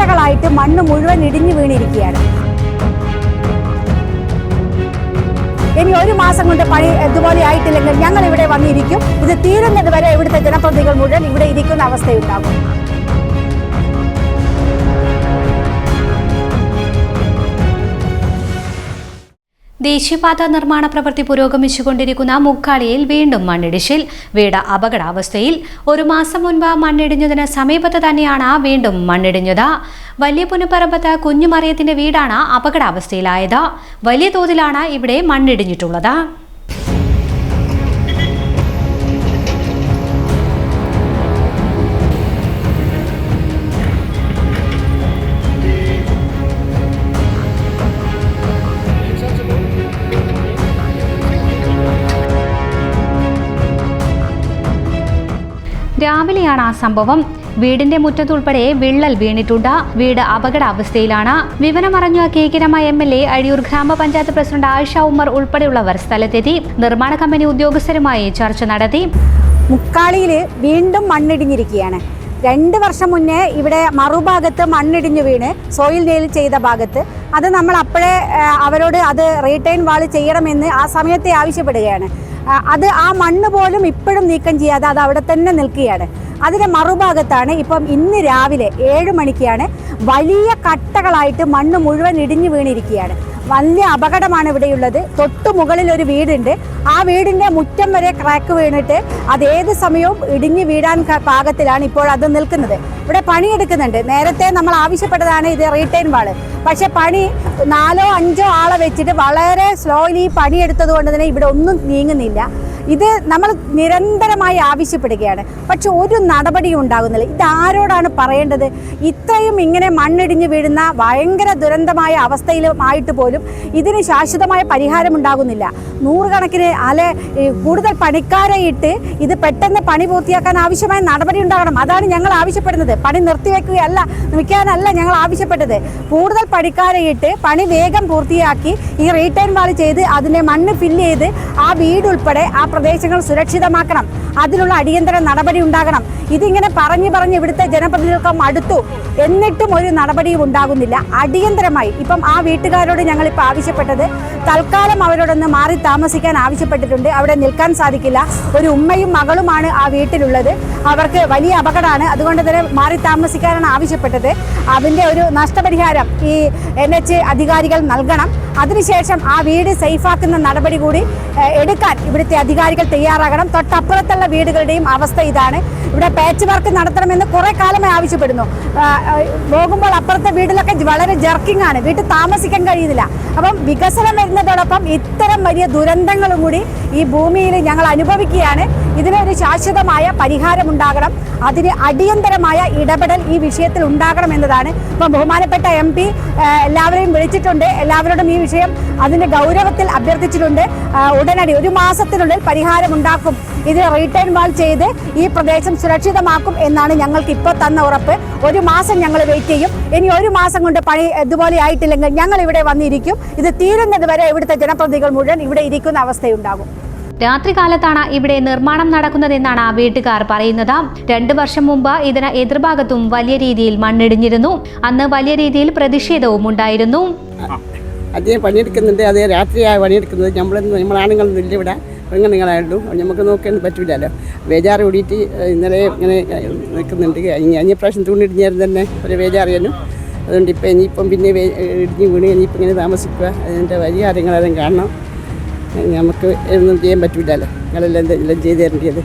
കട്ടകളായിട്ട് മണ്ണ് മുഴുവൻ ഇടിഞ്ഞു വീണിരിക്കുകയാണ്. ഇനി ഒരു മാസം കൊണ്ട് പണി ഇതുപോലെ ആയിട്ടില്ലെങ്കിൽ ഞങ്ങൾ ഇവിടെ വന്നിരിക്കും. ഇത് തീരുന്നത് വരെ ഇവിടുത്തെ ജനപ്രതിനിധികൾ മുഴുവൻ ഇവിടെ ഇരിക്കുന്ന അവസ്ഥയുണ്ടാകും. ദേശീയപാത നിർമ്മാണ പ്രവൃത്തി പുരോഗമിച്ചുകൊണ്ടിരിക്കുന്ന മുക്കാളിയിൽ വീണ്ടും മണ്ണിടിച്ചിൽ. വീട് അപകടാവസ്ഥയിൽ. ഒരു മാസം മുൻപ് മണ്ണിടിഞ്ഞതിന് സമീപത്ത് തന്നെയാണ് വീണ്ടും മണ്ണിടിഞ്ഞത്. വലിയ പുന്നപ്പറമ്പത്ത് കുഞ്ഞുമറിയത്തിന്റെ വീടാണ് അപകടാവസ്ഥയിലായത്. വലിയ തോതിലാണ് ഇവിടെ മണ്ണിടിഞ്ഞിട്ടുള്ളത്. രാവിലെയാണ് ആ സംഭവം. വീടിന്റെ മുറ്റത്തുൾപ്പെടെ വിള്ളൽ വീണിട്ടുണ്ട്. വീട് അപകടാവസ്ഥയിലാണ്. വിവരമറിഞ്ഞ കേക്കിരമ MLA, അഴിയൂർ ഗ്രാമപഞ്ചായത്ത് പ്രസിഡന്റ് ആയിഷ ഉമ്മർ ഉൾപ്പെടെയുള്ളവർ സ്ഥലത്തെത്തി. നിർമ്മാണ കമ്പനി ഉദ്യോഗസ്ഥരുമായി ചർച്ച നടത്തി. മുക്കാളിയിൽ വീണ്ടും മണ്ണിടിഞ്ഞിരിക്കുകയാണ്. 2 വർഷം മുന്നേ ഇവിടെ മറുഭാഗത്ത് മണ്ണിടിഞ്ഞു വീണ് സോയിൽ നെയിൽ ചെയ്ത ഭാഗത്ത് അത് നമ്മൾ അപ്പോഴേ അവരോട് അത് റീടൈൻ വാൾ ചെയ്യണമെന്ന് ആ സമയത്തെ ആവശ്യപ്പെടുകയാണ്. അത് ആ മണ്ണ് പോലും ഇപ്പോഴും നീക്കം ചെയ്യാതെ അത് അവിടെ തന്നെ നിൽക്കുകയാണ്. അതിൻ്റെ മറുഭാഗത്താണ് ഇപ്പം ഇന്ന് രാവിലെ 7 മണിക്കാണ് വലിയ കട്ടകളായിട്ട് മണ്ണ് മുഴുവൻ ഇടിഞ്ഞു വീണിരിക്കുകയാണ്. വലിയ അപകടമാണ് ഇവിടെയുള്ളത്. തൊട്ടു മുകളിൽ ഒരു വീടുണ്ട്. ആ വീടിൻ്റെ മുറ്റം വരെ ക്രാക്ക് വീണിട്ട് അത് ഏത് സമയവും ഇടിഞ്ഞു വീഴാൻ പാകത്തിലാണ് ഇപ്പോൾ അത് നിൽക്കുന്നത്. ഇവിടെ പണിയെടുക്കുന്നുണ്ട്. നേരത്തെ നമ്മൾ ആവശ്യപ്പെട്ടതാണ് ഇത് റീടൈൻ വാള്. പക്ഷെ പണി 4-5 ആളെ വെച്ചിട്ട് വളരെ സ്ലോലി പണിയെടുത്തത് കൊണ്ട് തന്നെ ഇവിടെ ഒന്നും നീങ്ങുന്നില്ല. ഇത് നമ്മൾ നിരന്തരമായി ആവശ്യപ്പെടുകയാണ്. പക്ഷെ ഒരു നടപടിയും ഉണ്ടാകുന്നില്ല. ഇതാരോടാണ് പറയേണ്ടത്? ഇത്രയും ഇങ്ങനെ മണ്ണിടിഞ്ഞു വീഴുന്ന ഭയങ്കര ദുരന്തമായ അവസ്ഥയിലുമായിട്ട് പോലും ഇതിന് ശാശ്വതമായ പരിഹാരം ഉണ്ടാകുന്നില്ല. 100 കണക്കിന് കൂടുതൽ പണിക്കാരെ ഇട്ട് ഇത് പെട്ടെന്ന് പണി പൂർത്തിയാക്കാൻ ആവശ്യമായ നടപടി ഉണ്ടാകണം. അതാണ് ഞങ്ങൾ ആവശ്യപ്പെടുന്നത്. പണി നിർത്തിവെക്കാനല്ല ഞങ്ങൾ ആവശ്യപ്പെട്ടത്. കൂടുതൽ പണിക്കാരെ ഇട്ട് പണി വേഗം പൂർത്തിയാക്കി ഈ റീടൈൻ വാൾ ചെയ്ത് അതിനെ മണ്ണ് ഫില്ല് ചെയ്ത് ആ വീട് ഉൾപ്പെടെ ആ പ്രദേശങ്ങൾ സുരക്ഷിതമാക്കണം. അതിനുള്ള അടിയന്തര നടപടി ഉണ്ടാകണം. ഇതിങ്ങനെ പറഞ്ഞ് ഇവിടുത്തെ ജനപ്രതിനിധികൾക്ക് മടുത്തു. എന്നിട്ടും ഒരു നടപടിയും ഉണ്ടാകുന്നില്ല. അടിയന്തരമായി ഇപ്പം ആ വീട്ടുകാരോട് ഞങ്ങളിപ്പോൾ ആവശ്യപ്പെട്ടത് തൽക്കാലം അവരോടൊന്ന് മാറി താമസിക്കാൻ ആവശ്യപ്പെട്ടിട്ടുണ്ട്. അവിടെ നിൽക്കാൻ സാധിക്കില്ല. ഒരു ഉമ്മയും മകളുമാണ് ആ വീട്ടിലുള്ളത്. അവർക്ക് വലിയ അപകടമാണ്. അതുകൊണ്ട് തന്നെ മാറി താമസിക്കാനാണ് ആവശ്യപ്പെട്ടത്. അതിൻ്റെ ഒരു നഷ്ടപരിഹാരം ഈ NH അധികാരികൾ നൽകണം. അതിനുശേഷം ആ വീട് സേഫാക്കുന്ന നടപടി കൂടി എടുക്കാൻ ഇവിടുത്തെ അധികാരികൾ തയ്യാറാകണം. തൊട്ടപ്പുറത്തുള്ള വീടുകളുടെയും അവസ്ഥ ഇതാണ്. ഇവിടെ പാച്ച് വർക്ക് നടത്തണമെന്ന് കുറേ കാലമായി ആവശ്യപ്പെടുന്നു. പോകുമ്പോൾ അപ്പുറത്തെ വീട്ടിലൊക്കെ വളരെ ജർക്കിംഗ് ആണ്. വീട്ടിൽ താമസിക്കാൻ കഴിയുന്നില്ല. അപ്പം വികസനം വരുന്നതോടൊപ്പം ഇത്തരം വലിയ ദുരന്തങ്ങളും കൂടി ഈ ഭൂമിയിൽ ഞങ്ങൾ അനുഭവിക്കുകയാണ്. ഇതിനൊരു ശാശ്വതമായ പരിഹാരം ഉണ്ടാകണം. അതിന് അടിയന്തരമായ ഇടപെടൽ ഈ വിഷയത്തിൽ ഉണ്ടാകണം എന്നതാണ്. ഇപ്പം ബഹുമാനപ്പെട്ട MP എല്ലാവരെയും വിളിച്ചിട്ടുണ്ട്. എല്ലാവരോടും ഈ വിഷയം അതിൻ്റെ ഗൗരവത്തിൽ അഭ്യർത്ഥിച്ചിട്ടുണ്ട്. ഉടനടി 1 മാസത്തിനുള്ളിൽ പരിഹാരം ഉണ്ടാക്കും. ഇത് റീടൈൻ വാൾ ചെയ്ത് ഈ പ്രദേശം സുരക്ഷിതമാക്കും എന്നാണ് ഞങ്ങൾക്ക് ഇപ്പോൾ തന്ന ഉറപ്പ്. 1 മാസം ഞങ്ങൾ വെയിറ്റ് ചെയ്യും. ഇനി 1 മാസം കൊണ്ട് പണി ഇതുപോലെ ആയിട്ടില്ലെങ്കിൽ ഞങ്ങൾ ഇവിടെ വന്നിരിക്കും. ഇത് തീരുന്നത് വരെ ഇവിടുത്തെ ജനപ്രതിനിധികൾ മുഴുവൻ ഇവിടെ ഇരിക്കുന്ന അവസ്ഥയുണ്ടാകും. രാത്രികാലത്താണ് ഇവിടെ നിർമ്മാണം നടക്കുന്നതെന്നാണ് വീട്ടുകാർ പറയുന്നത്. 2 വർഷം മുമ്പ് ഇതിന് എതിർഭാഗത്തും വലിയ രീതിയിൽ മണ്ണിടിഞ്ഞിരുന്നു. അന്ന് വലിയ രീതിയിൽ പ്രതിഷേധവും ഉണ്ടായിരുന്നു. അദ്ദേഹം പണിയെടുക്കുന്നുണ്ട്. അതേ രാത്രിയാണ് പണിയെടുക്കുന്നത്. നമ്മളാണുങ്ങളൊന്നും ഇല്ല ഇവിടെ. പെണ്ണുങ്ങളായിട്ടും നമുക്ക് നോക്കാൻ പറ്റില്ലല്ലോ. ബേജാറ് കൂടിയിട്ട് ഇന്നലെ ഇങ്ങനെ നിൽക്കുന്നുണ്ട്. അഞ്ഞ പ്രാവശ്യം തൂണിടിഞ്ഞായിരുന്നു തന്നെ ഒരു ബേജാറിയാലും. അതുകൊണ്ട് ഇനിയിപ്പം പിന്നെ ഇടിഞ്ഞ് വീണ് ഇനിയിപ്പം ഇങ്ങനെ താമസിക്കുക. അതിൻ്റെ പരിഹാരങ്ങളെല്ലാം കാണണം. നമുക്ക് ഒന്നും ചെയ്യാൻ പറ്റില്ലല്ലോ. നിങ്ങളെല്ലാം എല്ലാം ചെയ്തു തരേണ്ടത്.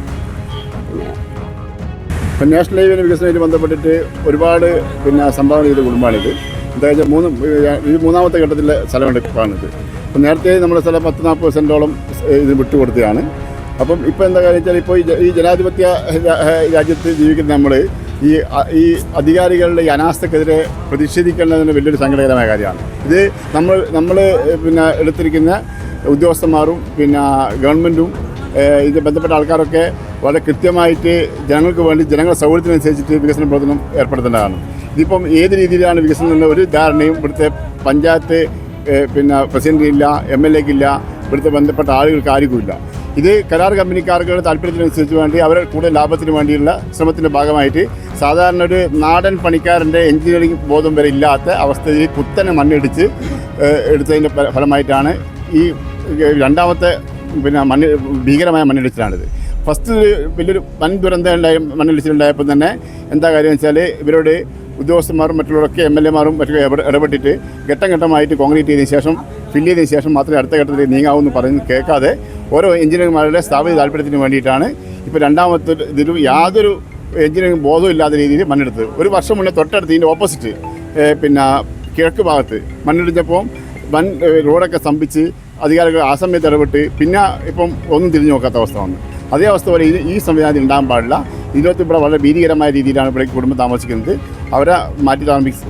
പിന്നെ നാഷണൽ ഹൈവേയുടെ വികസനവുമായി ബന്ധപ്പെട്ടിട്ട് ഒരുപാട് സംഭാവന ചെയ്ത കുടുംബമാണിത്. എന്താ വെച്ചാൽ ഇത് 3ാമത്തെ ഘട്ടത്തിലെ സ്ഥലമെടുപ്പാണിത്. അപ്പം നേരത്തെ നമ്മുടെ സ്ഥലം 10-40% ഇത് വിട്ടുകൊടുത്തതാണ്. അപ്പം ഇപ്പോൾ എന്താ കാര്യം വെച്ചാൽ ഇപ്പോൾ ഈ ജനാധിപത്യ രാജ്യത്ത് ജീവിക്കുന്ന നമ്മൾ ഈ അധികാരികളുടെ ഈ അനാസ്ഥക്കെതിരെ പ്രതിഷേധിക്കേണ്ടതിന് വലിയൊരു സങ്കടകരമായ കാര്യമാണ്. ഇത് നമ്മൾ എടുത്തിരിക്കുന്ന ഉദ്യോഗസ്ഥന്മാരും ഗവൺമെൻറ്റും ഇത് ബന്ധപ്പെട്ട ആൾക്കാരൊക്കെ വളരെ കൃത്യമായിട്ട് ജനങ്ങൾക്ക് വേണ്ടി ജനങ്ങളുടെ സൗകര്യത്തിനനുസരിച്ചിട്ട് വികസന പ്രവർത്തനം ഏർപ്പെടുത്തേണ്ടതാണ്. ഇതിപ്പം ഏത് രീതിയിലാണ് വികസനം എന്ന ഒരു ധാരണയും ഇവിടുത്തെ പഞ്ചായത്ത് പ്രസിഡന്റിനില്ല, MLAക്കില്ല, ഇവിടുത്തെ ബന്ധപ്പെട്ട ആളുകൾക്ക് ആർക്കുമില്ല. ഇത് കരാർ കമ്പനിക്കാർക്ക് താല്പര്യത്തിനനുസരിച്ച് വേണ്ടി അവരെ കൂടുതൽ ലാഭത്തിന് വേണ്ടിയുള്ള ശ്രമത്തിൻ്റെ ഭാഗമായിട്ട് സാധാരണ ഒരു നാടൻ പണിക്കാരൻ്റെ എഞ്ചിനീയറിംഗ് ബോധം വരെ ഇല്ലാത്ത അവസ്ഥയിൽ കുത്തനെ മണ്ണിടിച്ച് എടുത്തതിൻ്റെ ഫലമായിട്ടാണ് ഈ രണ്ടാമത്തെ ഭീകരമായ മണ്ണിടിച്ചിലാണിത്. ഫസ്റ്റ് വലിയൊരു വൻ ദുരന്തം മണ്ണിടിച്ചിലുണ്ടായപ്പോൾ തന്നെ എന്താ കാര്യം വെച്ചാൽ ഇവരോട് ഉദ്യോഗസ്ഥന്മാരും മറ്റുള്ളവരൊക്കെ MLA-മാരും മറ്റൊക്കെ ഇടപെട്ടിട്ട് ഘട്ടം ഘട്ടമായിട്ട് കോൺക്രീറ്റ് ചെയ്തതിന് ശേഷം ഫില്ല് ചെയ്തതിന് ശേഷം മാത്രമേ അടുത്ത ഘട്ടത്തിൽ നീങ്ങാവൂന്ന് പറഞ്ഞ് കേൾക്കാതെ ഓരോ എഞ്ചിനീയർമാരുടെ സ്ഥാപിത താല്പര്യത്തിന് വേണ്ടിയിട്ടാണ് ഇപ്പോൾ രണ്ടാമത്തെ ഇതിലും യാതൊരു എഞ്ചിനീയറിംഗ് ബോധവും ഇല്ലാത്ത രീതിയിൽ മണ്ണെടുത്തത്. ഒരു വർഷം മുന്നേ തൊട്ടടുത്ത് ഇതിൻ്റെ ഓപ്പോസിറ്റ് കിഴക്ക് ഭാഗത്ത് മണ്ണിടിച്ചപ്പോൾ വൻ റോഡൊക്കെ സ്തംഭിച്ച് അധികാരികൾ ആ സമയത്ത് ഇടപെട്ട് പിന്നെ ഇപ്പം ഒന്നും തിരിഞ്ഞു നോക്കാത്ത അവസ്ഥ വന്നു. അതേ അവസ്ഥ പോലെ ഈ സംവിധാനത്തിൽ ഉണ്ടാകാൻ പാടില്ല. ഇതിനകത്ത് ഇവിടെ വളരെ ഭീതികരമായ രീതിയിലാണ് ഇവിടെ കുടുംബം താമസിക്കുന്നത്. അവരെ മാറ്റി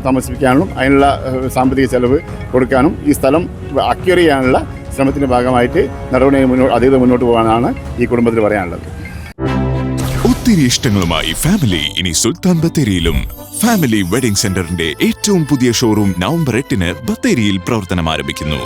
താമസിപ്പിക്കാനും അതിനുള്ള സാമ്പത്തിക ചെലവ് കൊടുക്കാനും ഈ സ്ഥലം അക്വയർ ചെയ്യാനുള്ള ശ്രമത്തിൻ്റെ ഭാഗമായിട്ട് നടപടി അധികൃതർ മുന്നോട്ട് പോകാനാണ് ഈ കുടുംബത്തിൽ പറയാനുള്ളത്. ഒത്തിരി ഇഷ്ടങ്ങളുമായി ഫാമിലി ഇനി സുൽത്താൻ ബത്തേരിയിലും. ഫാമിലി വെഡിംഗ് സെന്ററിന്റെ ഏറ്റവും പുതിയ ഷോറൂം നവംബർ 8-ന് ബത്തേരിയിൽ പ്രവർത്തനം ആരംഭിക്കുന്നു.